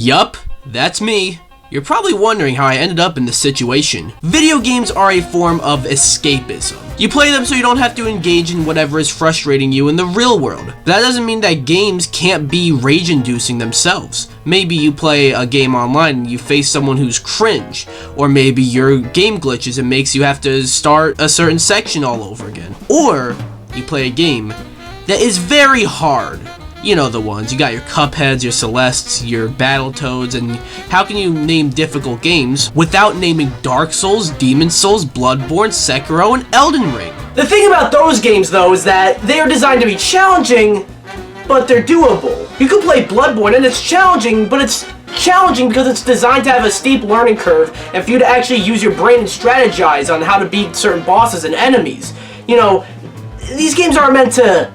Yup, that's me. You're probably wondering how I ended up in this situation. Video games are a form of escapism. You play them so you don't have to engage in whatever is frustrating you in the real world. But that doesn't mean that games can't be rage-inducing themselves. Maybe you play a game online and you face someone who's cringe, or maybe your game glitches and makes you have to start a certain section all over again. Or you play a game that is very hard. You know the ones. You got your Cupheads, your Celestes, your Battletoads, and how can you name difficult games without naming Dark Souls, Demon Souls, Bloodborne, Sekiro, and Elden Ring? The thing about those games, though, is that they are designed to be challenging, but they're doable. You can play Bloodborne, and it's challenging, but it's challenging because it's designed to have a steep learning curve, and for you to actually use your brain and strategize on how to beat certain bosses and enemies. You know, these games aren't meant to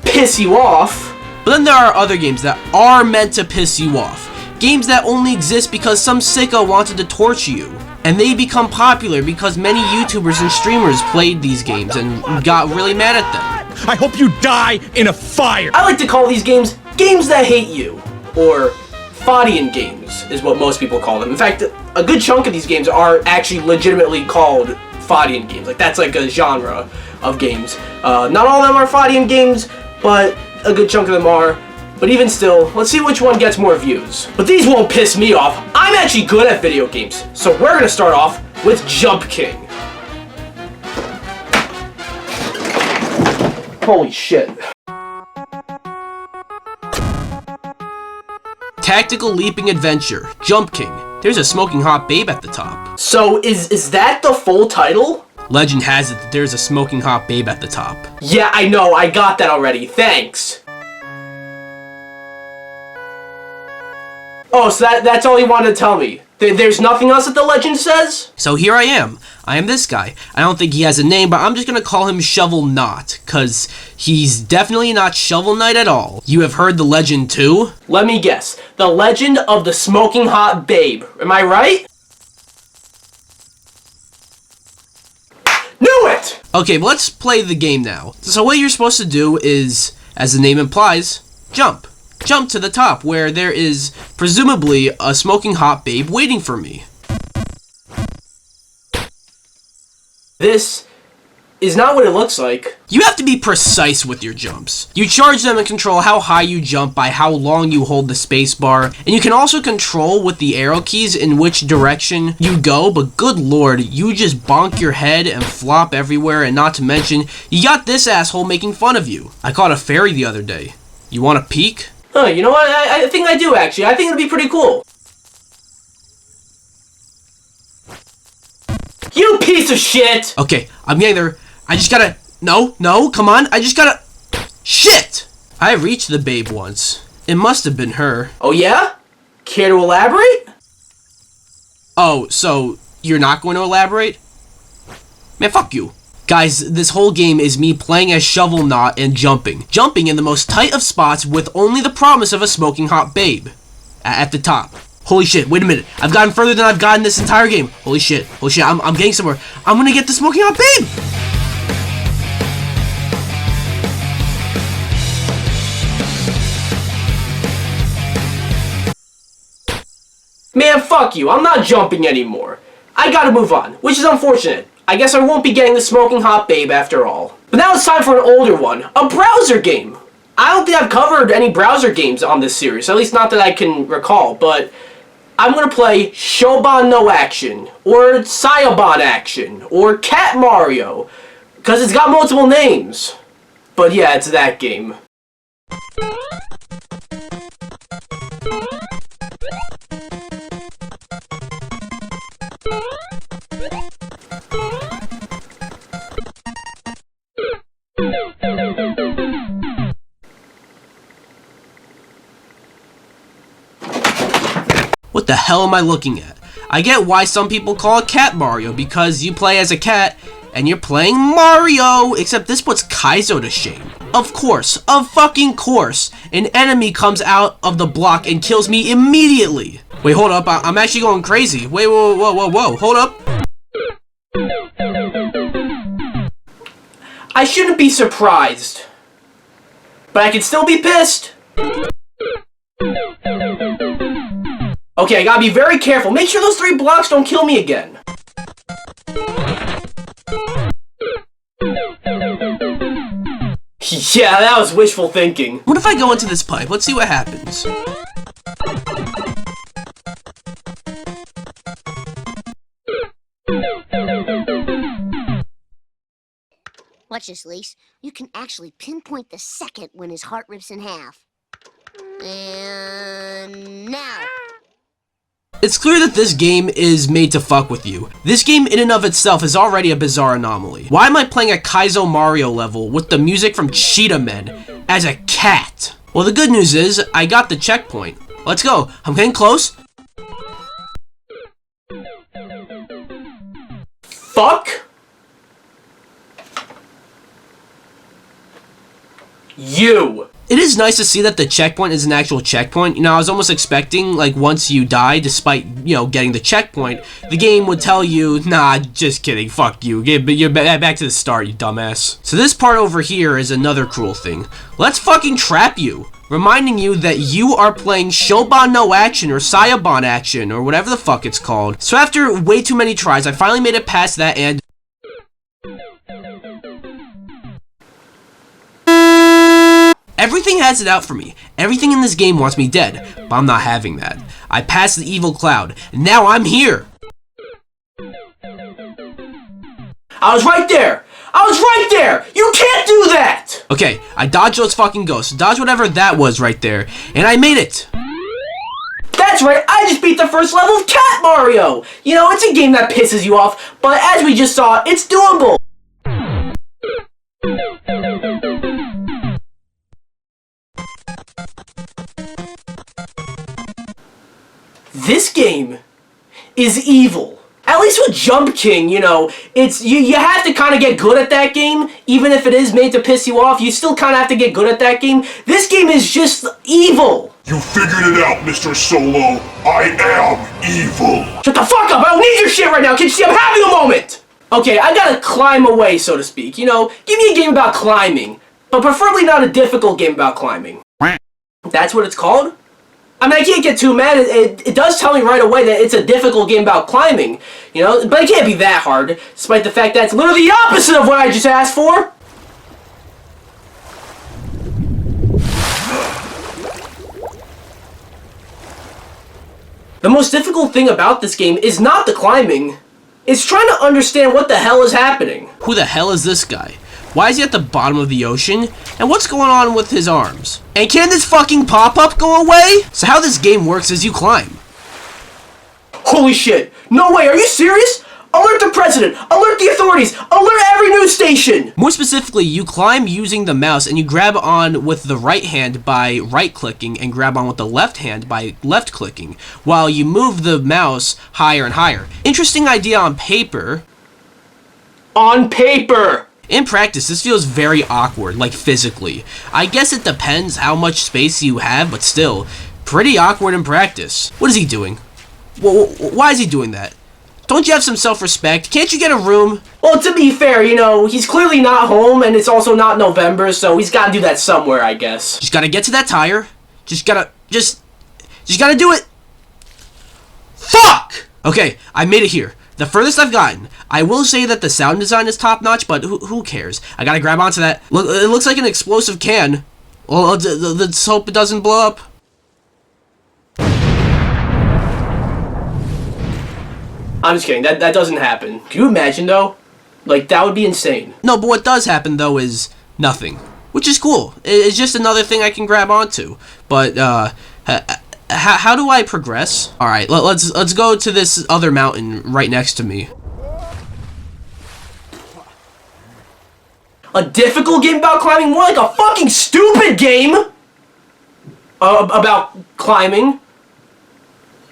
piss you off. But then there are other games that are meant to piss you off. Games that only exist because some sicko wanted to torture you. And they become popular because many YouTubers and streamers played these games and got really mad at them. I hope you die in a fire! I like to call these games that hate you. Or Fodian games is what most people call them. In fact, a good chunk of these games are actually legitimately called Fodian games. Like, that's like a genre of games. Not all of them are Fodian games, but a good chunk of them are. But even still, let's see which one gets more views. But these won't piss me off. I'm actually good at video games. So we're gonna start off with Jump King. Holy shit. Tactical leaping adventure, Jump King. There's a smoking hot babe at the top. So is that the full title? Legend has it that there's a smoking hot babe at the top. Yeah, I know, I got that already, thanks. Oh, so that's all you wanted to tell me? There's nothing else that the legend says? So here I am. I am this guy. I don't think he has a name, but I'm just gonna call him Shovel Knight, cause he's definitely not Shovel Knight at all. You have heard the legend too? Let me guess. The legend of the smoking hot babe. Am I right? Knew it! Okay, but let's play the game now. So what you're supposed to do is, as the name implies, jump. Jump to the top, where there is, presumably, a smoking hot babe waiting for me. This is not what it looks like. You have to be precise with your jumps. You charge them and control how high you jump by how long you hold the space bar, and you can also control with the arrow keys in which direction you go, but good lord, you just bonk your head and flop everywhere, and not to mention, you got this asshole making fun of you. I caught a fairy the other day. You want a peek? Huh, you know what? I think I do, actually. I think it'd be pretty cool. You piece of shit! Okay, I'm getting there. I just gotta... No, come on. I just gotta... Shit! I reached the babe once. It must have been her. Oh yeah? Care to elaborate? Oh, so you're not going to elaborate? Man, fuck you. Guys, this whole game is me playing as Shovel Knight and jumping. Jumping in the most tight of spots with only the promise of a smoking hot babe. At the top. Holy shit, wait a minute. I've gotten further than I've gotten this entire game. Holy shit, I'm getting somewhere. I'm gonna get the smoking hot babe! Man, fuck you. I'm not jumping anymore. I gotta move on, which is unfortunate. I guess I won't be getting the smoking hot babe after all. But now it's time for an older one. A browser game. I don't think I've covered any browser games on this series, at least not that I can recall, but I'm gonna play Shoban no Action, or Sayaban Action, or Cat Mario, because it's got multiple names. But yeah, it's that game. What the hell am I looking at? I get why some people call it Cat Mario, because you play as a cat, and you're playing Mario! Except this puts Kaizo to shame. Of course, an enemy comes out of the block and kills me immediately! Wait, hold up, I'm actually going crazy. Wait, whoa, hold up. I shouldn't be surprised. But I can still be pissed. Okay, I gotta be very careful. Make sure those 3 blocks don't kill me again. Yeah, that was wishful thinking. What if I go into this pipe? Let's see what happens. Watch this, Lise. You can actually pinpoint the second when his heart rips in half. And now. It's clear that this game is made to fuck with you. This game in and of itself is already a bizarre anomaly. Why am I playing a Kaizo Mario level with the music from Cheetah Men as a cat? Well, the good news is, I got the checkpoint. Let's go. I'm getting close. Fuck you. It is nice to see that the checkpoint is an actual checkpoint. You know, I was almost expecting, like, once you die, despite, you know, getting the checkpoint, the game would tell you, nah, just kidding, fuck you, you're back to the start, you dumbass. So this part over here is another cruel thing. Let's fucking trap you, reminding you that you are playing Shoban no Action, or Sayabon Action, or whatever the fuck it's called. So after way too many tries, I finally made it past that, and everything has it out for me. Everything in this game wants me dead, but I'm not having that. I passed the evil cloud, and now I'm here! I was right there! I was right there! You can't do that! Okay, I dodged those fucking ghosts. Dodge whatever that was right there, and I made it! That's right, I just beat the first level of Cat Mario! You know, it's a game that pisses you off, but as we just saw, it's doable! This game is evil. At least with Jump King, you know, it's you have to kind of get good at that game. Even if it is made to piss you off, you still kind of have to get good at that game. This game is just evil. You figured it out, Mr. Solo. I am evil. Shut the fuck up! I don't need your shit right now. Can you see I'm having a moment? Okay, I gotta climb away, so to speak. You know, give me a game about climbing, but preferably not a difficult game about climbing. That's what it's called? I mean, I can't get too mad. It does tell me right away that it's a difficult game about climbing, you know, but it can't be that hard, despite the fact that it's literally the opposite of what I just asked for. The most difficult thing about this game is not the climbing. It's trying to understand what the hell is happening. Who the hell is this guy? Why is he at the bottom of the ocean? And what's going on with his arms? And can this fucking pop-up go away? So how this game works is you climb. Holy shit! No way, are you serious? Alert the president! Alert the authorities! Alert every news station! More specifically, you climb using the mouse and you grab on with the right hand by right-clicking and grab on with the left hand by left-clicking, while you move the mouse higher and higher. Interesting idea on paper. On paper! In practice, this feels very awkward, like physically. I guess it depends how much space you have, but still, pretty awkward in practice. What is he doing? Why is he doing that? Don't you have some self-respect? Can't you get a room? Well, to be fair, you know, he's clearly not home, and it's also not November, so he's gotta do that somewhere, I guess. Just gotta get to that tire. Just gotta do it. Fuck! Okay, I made it here. The furthest I've gotten. I will say that the sound design is top-notch, but who cares? I gotta grab onto that. Look, it looks like an explosive can. Well, let's hope it doesn't blow up. I'm just kidding, that doesn't happen. Can you imagine, though? Like, that would be insane. No, but what does happen, though, is nothing. Which is cool. It's just another thing I can grab onto. But, how do I progress? Alright, let's go to this other mountain right next to me. A difficult game about climbing? More like a fucking stupid game! About climbing?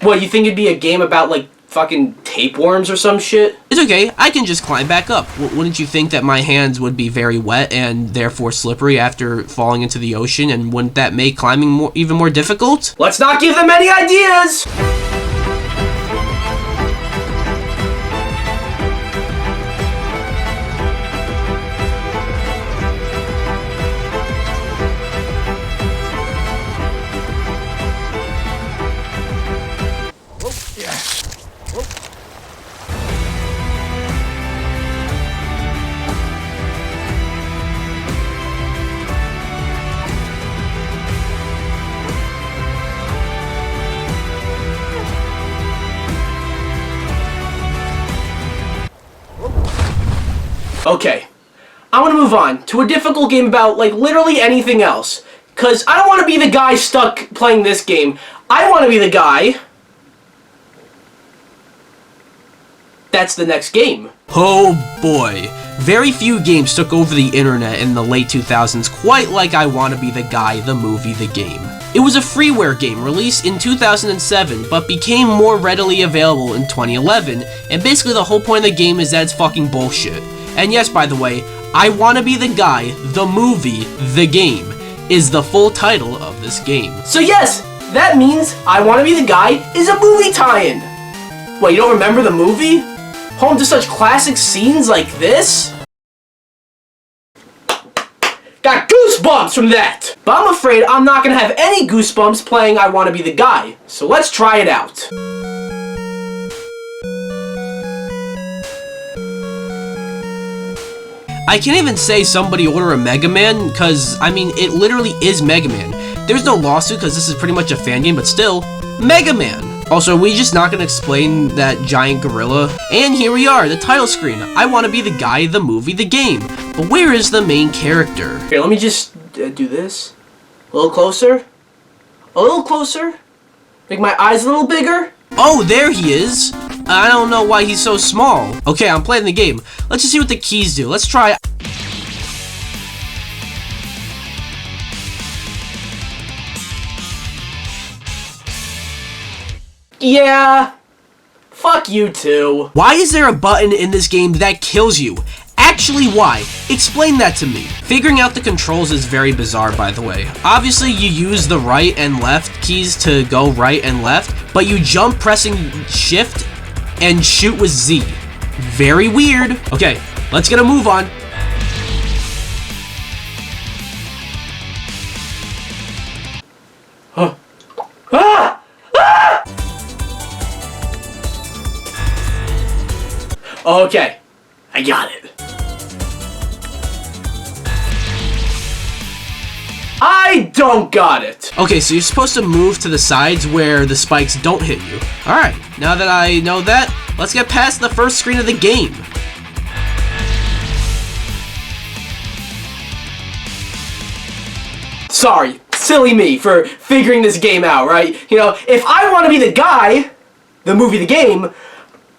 What, you think it'd be a game about, like, fucking tapeworms or some shit? It's okay, I can just climb back up. Wouldn't you think that my hands would be very wet and therefore slippery after falling into the ocean, and wouldn't that make climbing even more difficult? Let's not give them any ideas! Okay, I'm gonna move on to a difficult game about, like, literally anything else. Because I don't want to be the guy stuck playing this game. I want to be the guy that's the next game. Oh boy. Very few games took over the internet in the late 2000s quite like I Wanna Be the Guy, the movie, the game. It was a freeware game released in 2007, but became more readily available in 2011, and basically the whole point of the game is that it's fucking bullshit. And yes, by the way, I Wanna Be the Guy, the movie, the game, is the full title of this game. So yes, that means I Want to Be the Guy is a movie tie-in. What, you don't remember the movie? Home to such classic scenes like this? Got goosebumps from that! But I'm afraid I'm not gonna have any goosebumps playing I Want to Be the Guy, so let's try it out. I can't even say somebody order a Mega Man, because, I mean, it literally is Mega Man. There's no lawsuit, because this is pretty much a fan game, but still, Mega Man! Also, are we just not gonna explain that giant gorilla? And here we are, the title screen. I Want to Be the Guy, the movie, the game. But where is the main character? Here, let me just do this. A little closer. A little closer. Make my eyes a little bigger. Oh, there he is! I don't know why he's so small. Okay, I'm playing the game. Let's just see what the keys do. Let's try... Yeah. Fuck you too. Why is there a button in this game that kills you? Actually, why? Explain that to me. Figuring out the controls is very bizarre, by the way. Obviously, you use the right and left keys to go right and left, but you jump pressing shift and shoot with Z. Very weird. Okay, let's get a move on. Huh. Ah! Ah! Okay, I got it. I don't got it. Okay, so you're supposed to move to the sides where the spikes don't hit you. Alright, now that I know that, let's get past the first screen of the game. Sorry, silly me for figuring this game out, right? You know, if I want to be the guy, the movie, the game,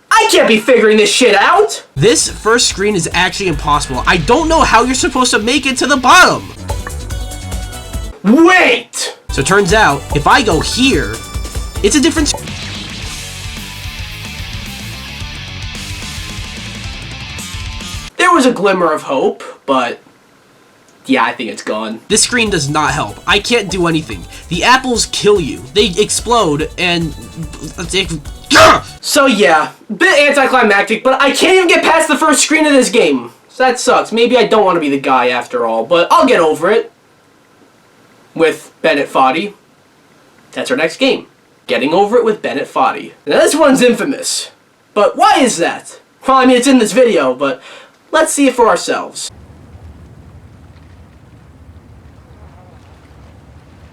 I can't be figuring this shit out! This first screen is actually impossible. I don't know how you're supposed to make it to the bottom. Wait! So it turns out, if I go here, it's a different... There was a glimmer of hope, but... yeah, I think it's gone. This screen does not help. I can't do anything. The apples kill you. They explode, and... So yeah, bit anticlimactic, but I can't even get past the first screen of this game. So that sucks. Maybe I don't want to be the guy after all, but I'll get over it. With Bennett Foddy. That's our next game. Getting over it with Bennett Foddy. Now this one's infamous. But why is that? Well, I mean, it's in this video, but let's see it for ourselves.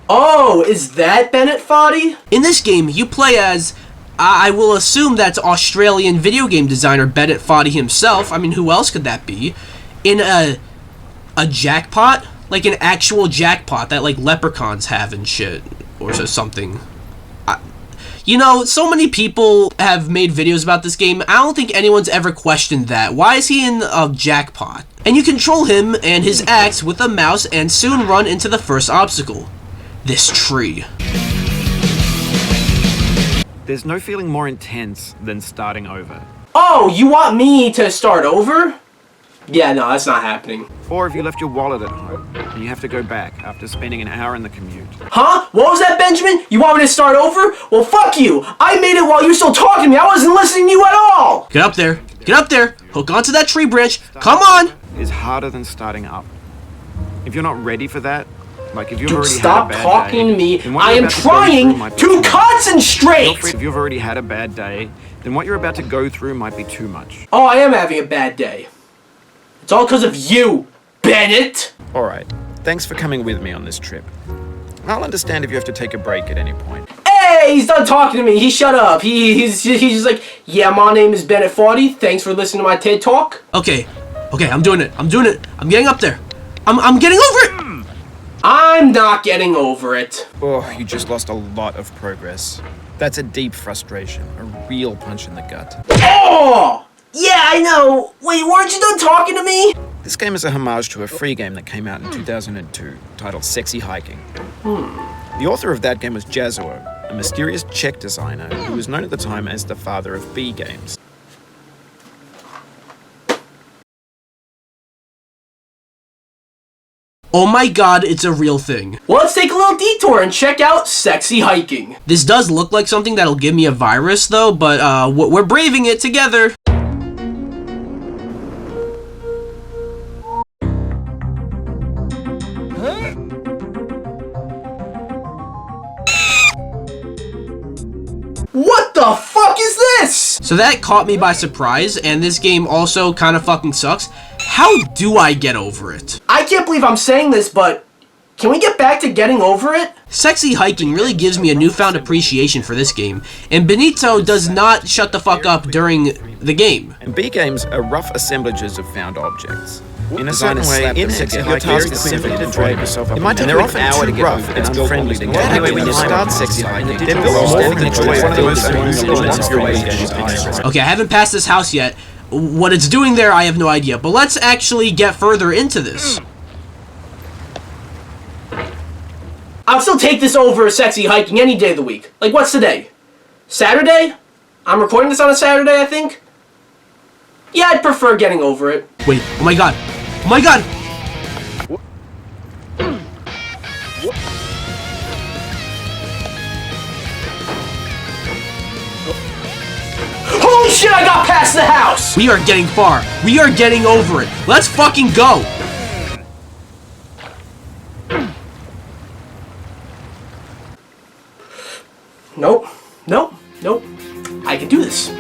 Oh, is that Bennett Foddy? In this game, you play as... I will assume that's Australian video game designer Bennett Foddy himself. I mean, who else could that be? In a jackpot? Like an actual jackpot that like leprechauns have and shit. Or something. You know, so many people have made videos about this game. I don't think anyone's ever questioned that. Why is he in a jackpot? And you control him and his axe with a mouse and soon run into the first obstacle. This tree. There's no feeling more intense than starting over. Oh, you want me to start over? Yeah, no, that's not happening. Or if you left your wallet at home, and you have to go back after spending an hour in the commute. Huh? What was that, Benjamin? You want me to start over? Well, fuck you! I made it while you were still talking to me! I wasn't listening to you at all! Get up there! Get up there! Hook onto that tree branch! Come on! Is harder than starting up. If you're not ready for that, like if you've Dude, already stop had a bad talking day, to me. then what I you're am about to go trying through might be to too much. concentrate! If you've already had a bad day, then what you're about to go through might be too much. Oh, I am having a bad day. It's all because of you, Bennett! Alright, thanks for coming with me on this trip. I'll understand if you have to take a break at any point. Hey, he's done talking to me. He shut up. He's just like, yeah, my name is Bennett Foddy. Thanks for listening to my TED Talk. Okay, Okay, I'm doing it. I'm doing it. I'm getting up there. I'm getting over it. I'm not getting over it. Oh, you just lost a lot of progress. That's a deep frustration, a real punch in the gut. Oh! Yeah, I know. Wait, weren't you done talking to me? This game is a homage to a free game that came out in 2002, titled Sexy Hiking. The author of that game was Jazuo, a mysterious Czech designer who was known at the time as the father of B games. Oh my god, it's a real thing. Well, let's take a little detour and check out Sexy Hiking. This does look like something that'll give me a virus though, but we're braving it together. What the fuck is this? So that caught me by surprise, and this game also kind of fucking sucks. How do I get over it? I can't believe I'm saying this, but can we get back to getting over it? Sexy Hiking really gives me a newfound appreciation for this game, and Benito does not shut the fuck up during the game. And B games are rough assemblages of found objects. In a certain way, in Sexy Hiking, your task is simply to drag yourself up. It might take an hour to get rough and unfriendly to get. Anyway, when you start Sexy Hiking, they're built standing next to one of the most elements of your games. Okay, I haven't passed this house yet. What it's doing there, I have no idea. But let's actually get further into this. I'll still take this over Sexy Hiking any day of the week. Like, what's today? Saturday? I'm recording this on a Saturday, I think? Yeah, I'd prefer getting over it. Wait, oh my god. Oh my god! Holy shit, I got past the house! We are getting far. We are getting over it. Let's fucking go! Nope. Nope. Nope. I can do this.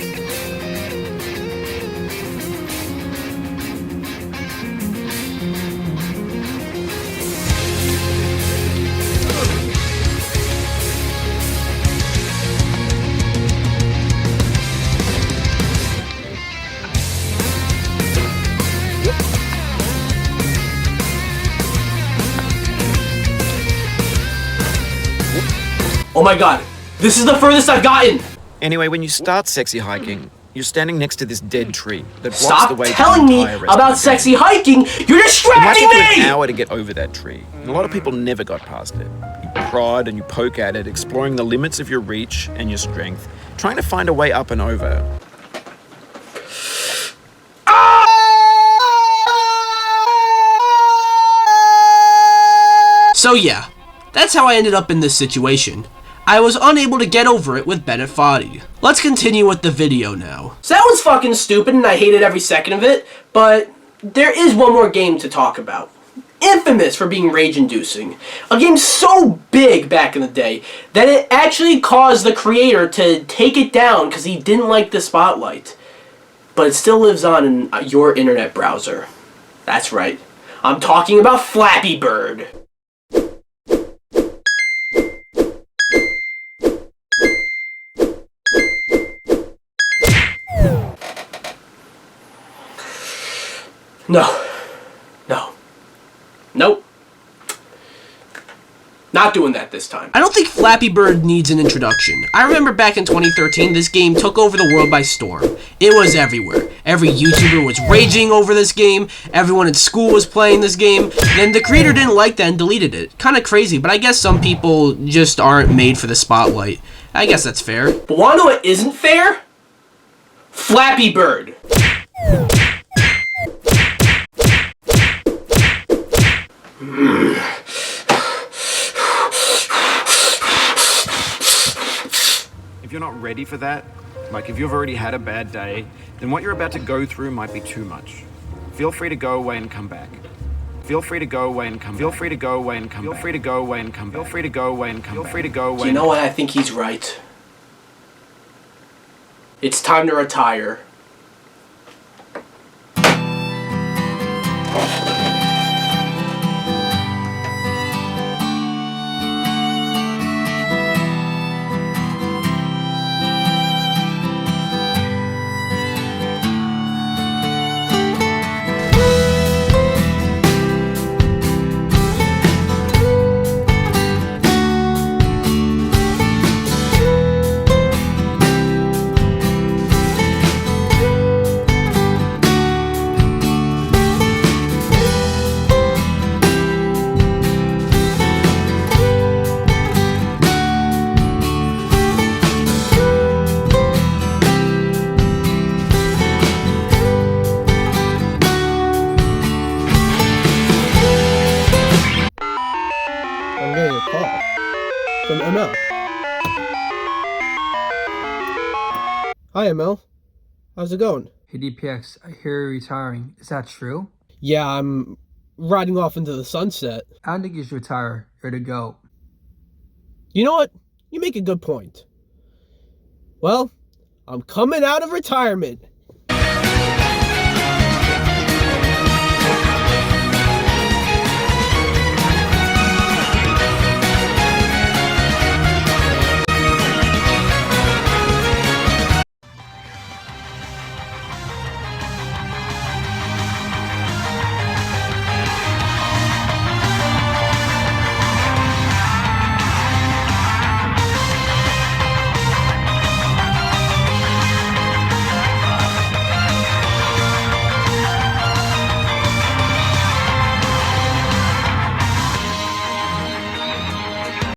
Oh my god. This is the furthest I've gotten! Anyway, when you start Sexy Hiking, you're standing next to this dead tree that blocks Stop the way telling to the me entire rest about of the game. Sexy Hiking! You're It might distracting take you an me! hour to get over that tree, and a lot of people never got past it. You prod and you poke at it, exploring the limits of your reach and your strength, trying to find a way up and over. So yeah, that's how I ended up in this situation. I was unable to get over it with Bennett Foddy. Let's continue with the video now. So that was fucking stupid and I hated every second of it, but there is one more game to talk about. Infamous for being rage-inducing. A game so big back in the day that it actually caused the creator to take it down because he didn't like the spotlight. But it still lives on in your internet browser. That's right. I'm talking about Flappy Bird. No. No. Nope. Not doing that this time. I don't think Flappy Bird needs an introduction. I remember back in 2013, this game took over the world by storm. It was everywhere. Every YouTuber was raging over this game, everyone in school was playing this game, then the creator didn't like that and deleted it. Kinda crazy, but I guess some people just aren't made for the spotlight. I guess that's fair. But wanna know what isn't fair? Flappy Bird. If you're not ready for that, like if you've already had a bad day, then what you're about to go through might be too much. Feel free to go away and come back. Feel free to go away and come. Feel free to go away and come. Feel free to go away and come. Feel free to go away and come. Feel free to go away. You know what? I think he's right. It's time to retire. ML. Hi, ML. How's it going? Hey DPX, I hear you're retiring. Is that true? Yeah, I'm riding off into the sunset. I don't think you should retire. You're to go. You know what? You make a good point. Well, I'm coming out of retirement.